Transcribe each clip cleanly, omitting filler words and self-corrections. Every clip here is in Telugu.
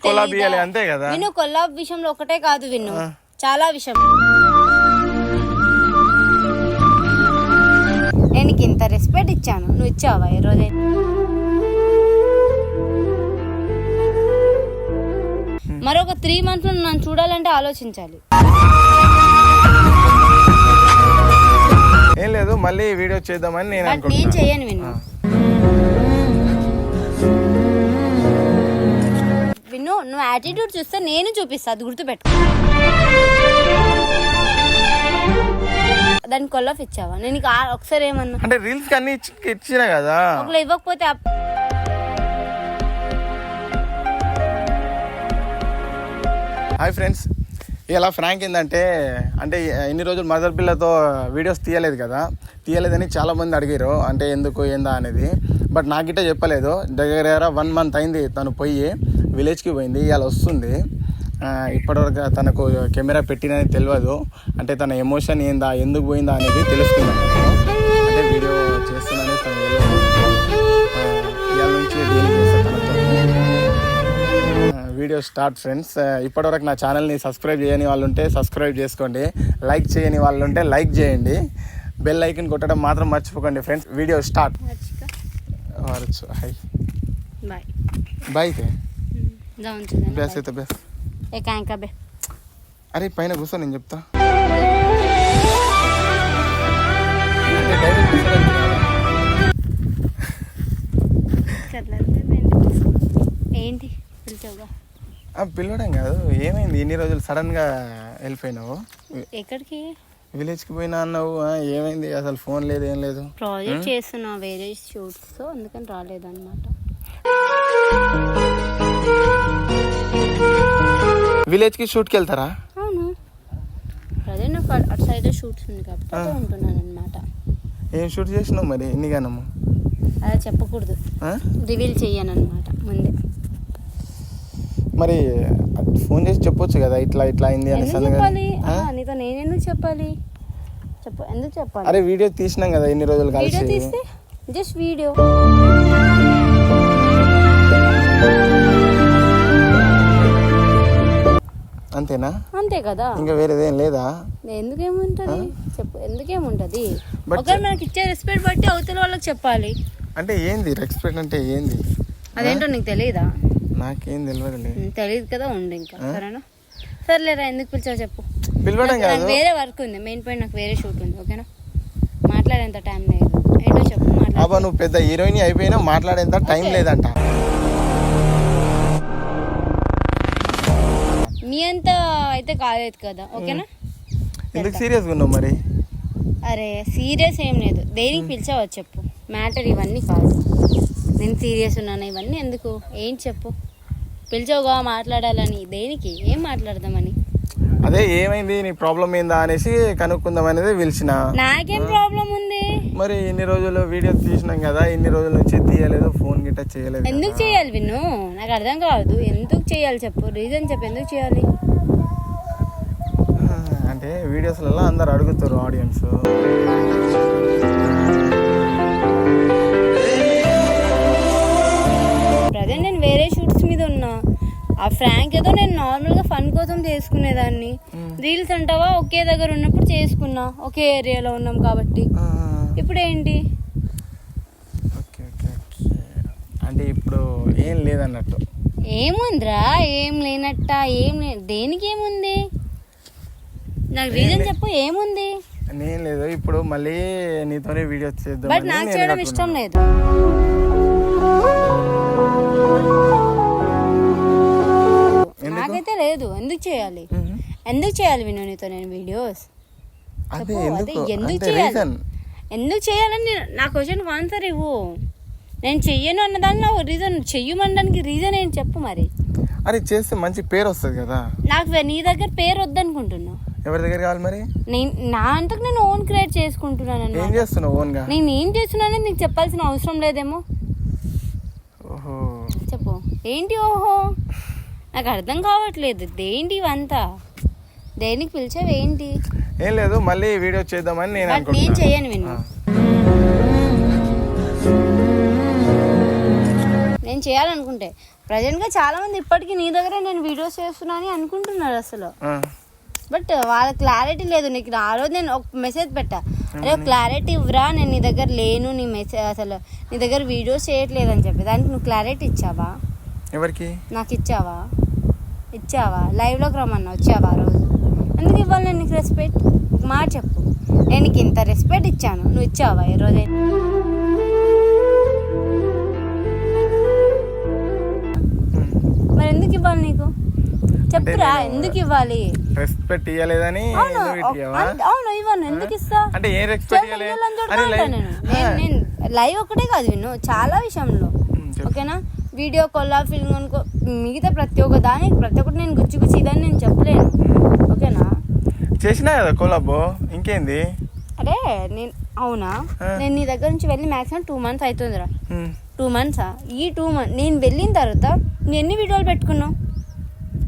కొలాబ్ ఇయ్యాలి అంతే కదా. విను కొల్లాబ్ విషయంలో ఒకటే కాదు విను, చాలా విషయం. నేను ఇంత రెస్పెక్ట్ ఇచ్చాను, నువ్వు ఇచ్చావా ఈ రోజు? మరొక 3 months లో నన్ను చూడాలంటే ఆలోచించాలి. ఏం లేదు, మళ్ళీ వీడియో చేద్దామని నేను నేను చెయ్యను విను. విను, నువ్వు యాటిట్యూడ్ చూస్తే నేను చూపిస్తా, అది గుర్తుపెట్టు. దానికి కొల్లాఫ్ ఇచ్చావా? నేను ఒకసారి ఏమన్నా అంటే రీల్స్ అన్ని ఇచ్చినా కదా, ఒకళ్ళు ఇవ్వకపోతే హాయ్ ఫ్రెండ్స్, ఇలా ఫ్రాంక్ ఏంటంటే అంటే ఇన్ని రోజులు మదర్ పిల్లతో వీడియోస్ తీయలేదని చాలామంది అడిగారు, అంటే ఎందుకు ఏందా అనేది. బట్ నాకిటే చెప్పలేదు. దగ్గర 1 month అయింది తను పోయి, విలేజ్కి పోయింది. ఇవాళ వస్తుంది. ఇప్పటివరకు తనకు కెమెరా పెట్టినది తెలియదు. అంటే తన ఎమోషన్ ఏందా, ఎందుకు పోయిందా అనేది తెలుసుకున్నాను. అంటే వీడియో చేస్తున్నానని తను తెలియదు. ఇవాళ నుంచి వీడియో స్టార్ట్ ఫ్రెండ్స్. ఇప్పటివరకు నా ఛానల్ని సబ్స్క్రైబ్ చేయని వాళ్ళు ఉంటే సబ్స్క్రైబ్ చేసుకోండి, లైక్ చేయని వాళ్ళు ఉంటే లైక్ చేయండి, బెల్ ఐకన్ కొట్టడం మాత్రం మర్చిపోకండి friends. Video start. Hi bye bye थे जाऊन चला बेस అయితే बेस ఏ కాంకా బే. అరే పైన కూర్చో, నేను చెప్తా. ఏంటి పిలిచావుగా? పిలవడం కాదు, ఏమైంది ఇన్ని రోజులు సడన్ గా వెళ్ళిపోయినావు? ఎక్కడికి? విలేజ్ కి పోయినా అన్నావు, ఏమైంది? అసలు ఫోన్ లేదు, ఏం లేదు. ప్రాజెక్ట్ చేస్తున్నా వేరే షూట్స్, సో అందుకని రాలేదు అనమాట. విలేజ్ కి షూట్ కి వెళ్తారా? అవును, అదే నాకు అటు సైడ్ షూట్స్ ఉంది కాబట్టి ఉంటున్నాను అనమాట. ఏం షూట్ చేసినావు మరి ఇన్ని గానము? అదే చెప్పకూడదు, రివీల్ చెయ్యను అనమాట ముందే. మరి ఫోన్ చేసి చెప్పొచ్చు కదా, ఇట్లా ఇట్లా అయింది అని. నీతో నేను ఎందుకు చెప్పాలి? ఎందుకు చెప్పాలి? అరే వీడియో తీసినాం కదా ఇన్ని రోజులు కలిసి. వీడియో తీస్తే జస్ట్ వీడియో. అంతేనా? అంతే కదా, ఇంకా వేరేదేం లేదా? ఎందుకేముంటది చెప్పు, ఎందుకేముంటది? ఒకరు మనకి ఇచ్చే రెస్పెక్ట్ బట్టి అవతల వాళ్ళకి చెప్పాలి. అంటే ఏంది రెస్పెక్ట్ అంటే ఏంది? అదేంటో నీకు తెలియదా? నాకేం తెలియదు కదా, ఉండు ఇంకా. సరేనా? సర్లేరా, ఎందుకు పిలిచావు చెప్పు. పిలవడం కాదు, వేరే వర్క్ ఉంది, మెయిన్ పాయింట్ నాకు వేరే షూట్ ఉంది. ఓకేనా? మాట్లాడేంత టైం లేదు. ఏంటో చెప్పు. అబ్బా నువ్వు పెద్ద హీరోయిన్ అయిపోయినా మాట్లాడేంత టైం లేదంట. నీ అంత అయితే కాలేదు కదా. ఓకేనా? ఎందుకు సీరియస్గా ఉన్నావు మరి? అరే సీరియస్ ఏం లేదు, దేనికి పిలిచావో చెప్పు. మ్యాటర్ ఇవన్నీ కాదు, నేను సీరియస్ ఉన్నాను ఇవన్నీ ఎందుకు, ఏం చెప్పు. పిలిచావుగా మాట్లాడాలని, దేనికి? ఏం మాట్లాడదామని? అదే ఏమైంది, నీ ప్రాబ్లం ఏందా అనేసి కనుక్కుందాం అనేది పిలిచిన. నాకేం ప్రాబ్లం ఉంది? మరి ఇన్ని రోజులు వీడియో తీసినాం కదా, ఇన్ని రోజుల నుంచి తీయలేదు, ఫోన్ గిట్ట చేయలేదు. ఎందుకు చేయాలి విన్ను? నాకు అర్థం కాదు. ఎందుకు చేయాలి చెప్పు, రీజన్ చెప్పు. ఎందుకు చేయాలి అంటే వీడియోస్లలో అందరు అడుగుతారు ఆడియన్స్. ప్రజెంట్ నేను వేరే షూట్స్ మీద ఉన్నా. ఆ ఫ్రాంక్ ఏదో నేను నార్మల్గా ఫన్ కోసం చేసుకునేదాన్ని. రీల్స్ అంటావా, ఒకే దగ్గర ఉన్నప్పుడు చేసుకున్నా, ఒకే ఏరియాలో ఉన్నాం కాబట్టి. ఇప్పుడు ఏంటి? అంటే ఇప్పుడు ఏం లేదన్నట్టు. ఏముందిరా, ఏం లేనట్ట? దేనికి ఏముంది? నాకు రీజన్ చెప్పు, ఏముంది? నేను లేదు, ఇప్పుడు మళ్ళీ నీతోనే వీడియో చేద్దాం. బట్ నాకు చేయడం ఇష్టం లేదు. నాకైతే లేదు. ఎందుకు చేయాలి? ఎందుకు చేయాలి విను నీతో నేను వీడియోస్? ఎందుకు చేయాలి? ఎందుకు చేయాలని నా క్వశ్చన్కి ఆన్సర్ ఇవ్వు. నేను చెయ్యను అన్నదాన్ని నాకు రీజన్, చెయ్యమనడానికి రీజన్ ఏంటి చెప్పు మరి. అరే చేస్తే మంచి పేరు వస్తుంది కదా. నాకు నీ దగ్గర పేరు వద్దనుకుంటున్నా. ఎవరి దగ్గర కావాలి మరి? నా అంతకు నేను ఓన్ క్రియేట్ చేసుకుంటున్నాను. ఏం చేస్తున్నావు ఓన్ గా? నేను ఏం చేస్తున్నానని నీకు చెప్పాల్సిన అవసరం లేదేమో. ఓహో చెప్పు. ఏంటి ఓహో? నాకు అర్థం కావట్లేదు. దేంటి ఇవంతా? దేనికి పిలిచావు? ఏంటి? ఏం లేదు, మళ్ళీ వీడియో చేద్దామని నేను చెయ్యను విను. నేను చేయాలనుకుంటే ప్రజెంట్గా చాలా మంది ఇప్పటికీ నీ దగ్గర నేను వీడియోస్ చేస్తున్నా అని అనుకుంటున్నారు అసలు. బట్ వాళ్ళ క్లారిటీ లేదు. నీకు ఆ రోజు నేను ఒక మెసేజ్ పెట్టా, అరే క్లారిటీ ఇవ్వరా, నేను నీ దగ్గర లేను, నీ మెసేజ్ అసలు నీ దగ్గర వీడియోస్ చేయట్లేదు అని చెప్పి. దానికి నువ్వు క్లారిటీ ఇచ్చావా? ఎవరికి? నాకు ఇచ్చావా? లైవ్లోకి రమ్మన్నా, వచ్చావా ఆ రోజు? ఎందుకు ఇవ్వాలి నేను నీకు రెస్పెక్ట్? మాట చెప్పు. నేను నీకు ఇంత రెస్పెక్ట్ ఇచ్చాను, నువ్వు ఇచ్చావా ఈ రోజు? మరి ఎందుకు ఇవ్వాలి నీకు? చెప్పురా, ఎందుకు ఇవ్వాలి? రెస్పెక్ట్ ఇవ్వలేదని అవును ఇవ్వను. ఎందుకు ఇస్తా? అంటే ఏ రెస్పెక్ట్ నేను లైవ్ ఒకటే కాదు విను, చాలా విషయంలో. ఓకేనా, వీడియో కొల్లా ఫిల్మ్ అనుకో, మిగతా ప్రతి ఒక్క దానికి ప్రతి ఒక్కటి నేను గుచ్చి ఇదని నేను చెప్పలేను. ఓకేనా, చేసినా కదా కొలాబో, ఇంకేంది? అరే నేను అవునా, నేను నీ దగ్గర నుంచి వెళ్ళి మాక్సిమం 2 months అవుతుందిరా. 2 months. ఈ 2 months నేను వెళ్ళిన తర్వాత నువ్వు ఎన్ని వీడియోలు పెట్టుకున్నావు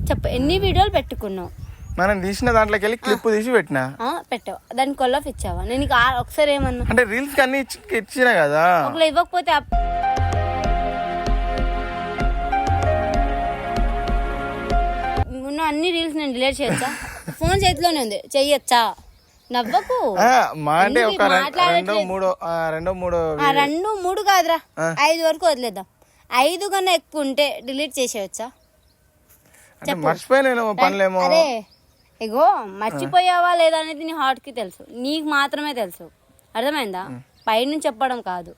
చెప్పు? ఎన్ని వీడియోలు పెట్టుకున్నావు? మనం తీసిన దాంట్లోకి వెళ్ళి క్లిప్ తీసి పెట్టినా. పెట్టావు, దానికి కొల్లాఫ్ ఇచ్చావా? నేను నీకు ఒకసారి ఏమన్నా అంటే రీల్స్ అన్ని ఇచ్చినా కదా. ఒకవేళ ఇవ్వకపోతే ఉన్న అన్ని రీల్స్ నేను డిలీట్ చేయొచ్చా? ఫోన్ చేతిలోనే ఉంది, చెయ్యొచ్చా? నవ్వకు. మా అంటే ఒక రెండో మూడు కాదురా, 5 వరకు వదిలేద్దాం. 5 కన్నా ఎక్కువ ఉంటే డిలీట్ చేసేయచ్చా? మర్చిపోయాను పనులేమో. అరే ఇగో, మర్చిపోయావా లేదా అనేది నీ హార్ట్ కి తెలుసు, నీకు మాత్రమే తెలుసు. అర్థమైందా? పైనుంచి చెప్పడం కాదు.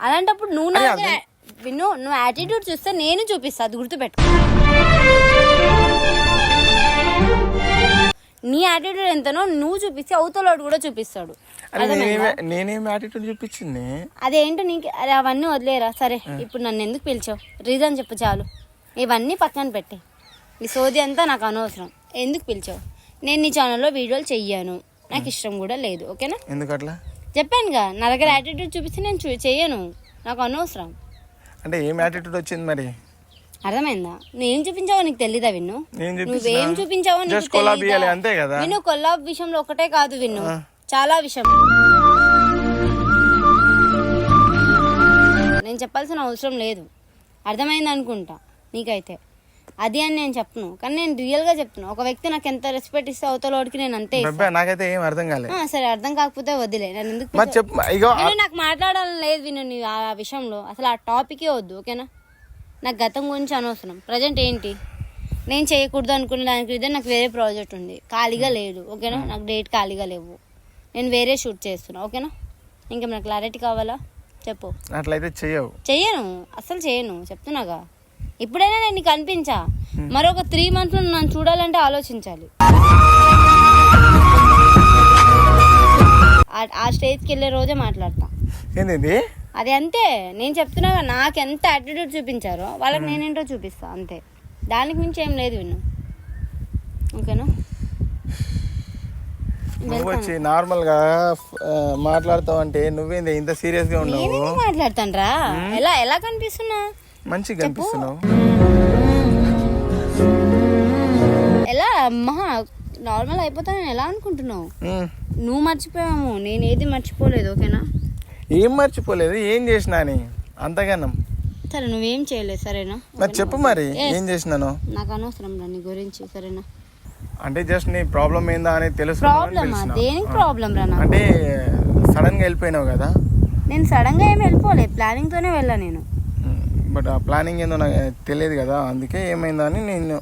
అలాంటప్పుడు నువ్వు నువ్వు యాటిట్యూడ్ చూస్తే నేను చూపిస్తా, అది గుర్తుపెట్టు. నీ యాటిట్యూడ్ ఎంతనో నువ్వు చూపిస్తే అవతలోడు కూడా చూపిస్తాడు. నేనేం యాటిట్యూడ్ చూపించింది? అదేంటో నీకు. అరే అవన్నీ వదిలేరా. సరే, ఇప్పుడు నన్ను ఎందుకు పిలిచావు? రీజన్ చెప్పు చాలు. ఇవన్నీ పక్కన పెట్టి ఈ సోది అంతా నాకు అనవసరం. ఎందుకు పిలిచావు? నేను నీ ఛానల్లో వీడియోలు చెయ్యను, నాకు ఇష్టం కూడా లేదు. ఓకేనా? ఎందుకట్లా చెప్పానుగా, నా దగ్గర యాటిట్యూడ్ చూపిస్తే నేను చెయ్యను, నాకు అనవసరం. అంటే ఏం యాటిట్యూడ్ వచ్చింది మరి? అర్థమైందా? నువ్వేం చూపించావో నీకు తెలీదా విన్ను? నువ్వేం చూపించావో నీకు అంతే కదా. విన్ను కొల్లాబ్ విషయంలో ఒకటే కాదు విన్ను, చాలా విషయం. నేను చెప్పాల్సిన అవసరం లేదు. అర్థమైంది అనుకుంటా నీకైతే. అది అని నేను చెప్పను, కానీ నేను రియల్ గా చెప్తున్నా. ఒక వ్యక్తి నాకు ఎంత రెస్పెక్ట్ ఇస్తే అవతలోడికి నేను అంతే. నాకైతే ఏం అర్థం కాలేదు. సరే, అర్థం కాకపోతే వదిలే. నేను ఎందుకు నాకు మాట్లాడాలని లేదు విను నీ ఆ విషయంలో. అసలు ఆ టాపికే వద్దు. ఓకేనా? నాకు గతం గురించి అనవసరం. ప్రజెంట్ ఏంటి నేను చేయకూడదు అనుకునే దానికి రీజన్ నాకు వేరే ప్రాజెక్ట్ ఉంది, ఖాళీగా లేదు. ఓకేనా? నాకు డేట్ ఖాళీగా లేవు, నేను వేరే షూట్ చేస్తున్నా. ఓకేనా? ఇంకేమైనా క్లారిటీ కావాలా చెప్పు. అట్లయితే చెయ్యను, అసలు చేయను, చెప్తున్నాగా. ఇప్పుడైనా నేను నీకు అనిపించా, మరొక 3 months నన్ను చూడాలంటే ఆలోచించాలి. ఆ స్టేజ్కి వెళ్ళే రోజే మాట్లాడతా. అది అంతే. నేను చెప్తున్నాగా, నాకు ఎంత యాటిట్యూడ్ చూపించారో వాళ్ళకి నేనేంటో చూపిస్తా, అంతే. దానికి మించి ఏం లేదు విన్ను. ఓకేనా? వచ్చి నార్మల్ గా మాట్లాడతావు అంటే నువ్వేంది ఇంత సీరియస్ గా ఉన్నావు? మాట్లాడతాను రా. ఎలా కనిపిస్తున్నా? మంచిగా కనిపిస్తున్నావు. ఎలా మహా నార్మల్ అయిపోతాను ఎలా అనుకుంటున్నావు? నువ్వు మర్చిపోయాము, నేనేది మర్చిపోలేదు. ఓకేనా? ఏం మర్చిపోలేదు, ఏం చేసినా అని అంతగానం. సరే, నువ్వేం చేయలేదు. సరేనా? మరి చెప్పు, మరి ఏం చేసినాను? నాకు అనవసరం రా నీ గురించి. సరేనా? అంటే జస్ట్ నీ ప్రాబ్లం ఏందా అనేది తెలుసు. దేనికి ప్రాబ్లం రా? అంటే సడన్ గా వెళ్ళిపోయినావు కదా. నేను సడన్ గా ఏమి వెళ్ళిపోలేదు, ప్లానింగ్ తోనే వెళ్ళా నేను. బట్ ఆ ప్లానింగ్ ఏందో నాకు తెలియదు కదా, అందుకే ఏమైందా అని నేను